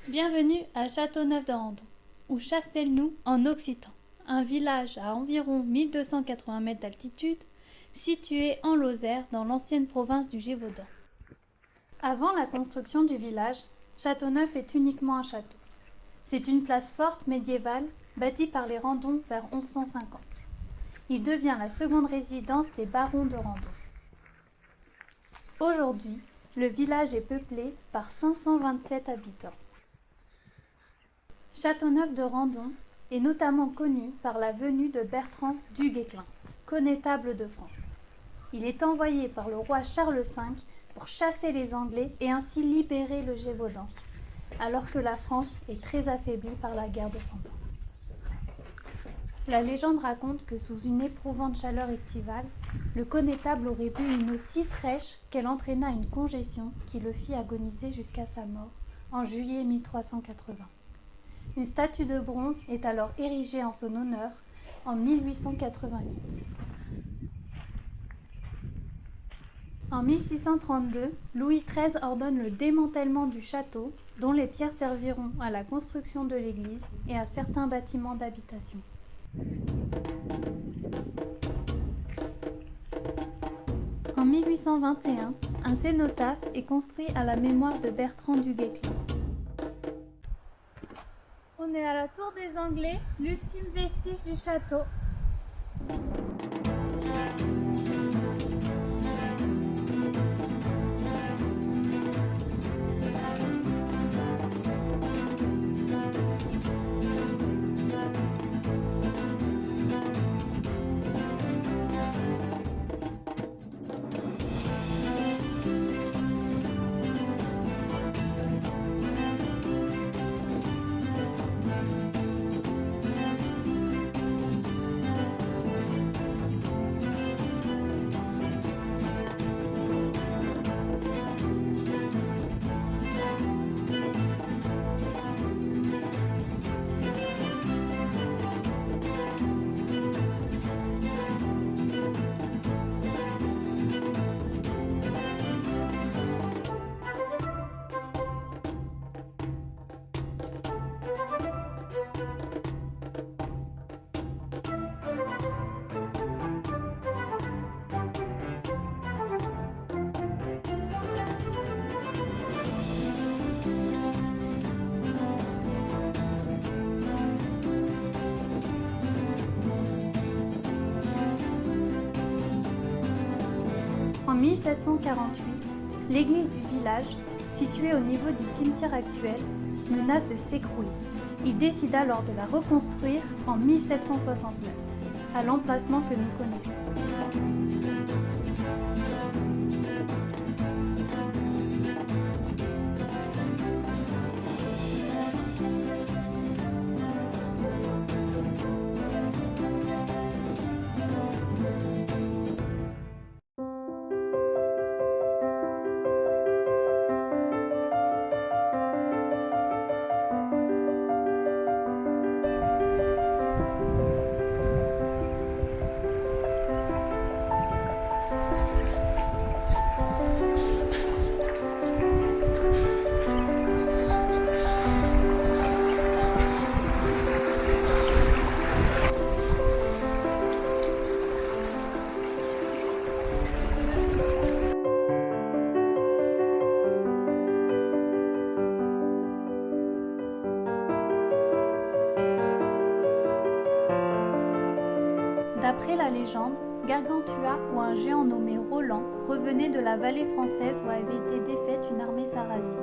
Bienvenue à Châteauneuf-de-Randon, ou Chastelnou en occitan, un village à environ 1280 mètres d'altitude, situé en Lozère dans l'ancienne province du Gévaudan. Avant la construction du village, Châteauneuf est uniquement un château. C'est une place forte médiévale bâtie par les Randon vers 1150. Il devient la seconde résidence des barons de Randon. Aujourd'hui, le village est peuplé par 527 habitants. Châteauneuf-de-Randon est notamment connu par la venue de Bertrand du Guesclin, connétable de France. Il est envoyé par le roi Charles V pour chasser les Anglais et ainsi libérer le Gévaudan, alors que la France est très affaiblie par la guerre de Cent Ans. La légende raconte que sous une éprouvante chaleur estivale, le connétable aurait bu une eau si fraîche qu'elle entraîna une congestion qui le fit agoniser jusqu'à sa mort en juillet 1380. Une statue de bronze est alors érigée en son honneur en 1888. En 1632, Louis XIII ordonne le démantèlement du château, dont les pierres serviront à la construction de l'église et à certains bâtiments d'habitation. En 1821, un cénotaphe est construit à la mémoire de Bertrand du Guesclin. On est à la tour des Anglais, l'ultime vestige du château. En 1748, l'église du village, située au niveau du cimetière actuel, menace de s'écrouler. Il décide alors de la reconstruire en 1769, à l'emplacement que nous connaissons. D'après la légende, Gargantua ou un géant nommé Roland revenait de la vallée française où avait été défaite une armée sarrasine.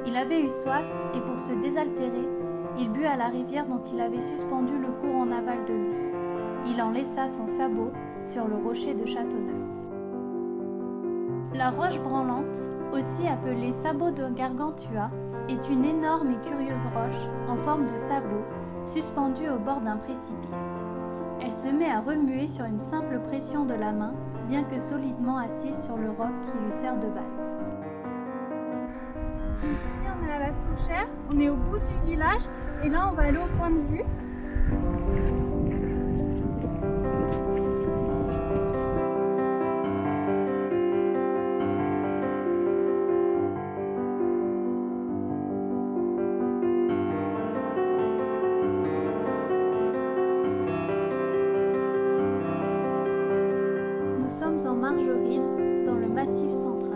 Il avait eu soif et pour se désaltérer, il but à la rivière dont il avait suspendu le cours en aval de lui. Il en laissa son sabot sur le rocher de Châteauneuf. La roche branlante, aussi appelée sabot de Gargantua, est une énorme et curieuse roche en forme de sabot suspendue au bord d'un précipice. Elle se met à remuer sur une simple pression de la main, bien que solidement assise sur le roc qui lui sert de base. Ici on est à la Souchère, on est au bout du village et là on va aller au point de vue. Nous sommes en Margeride, dans le Massif central.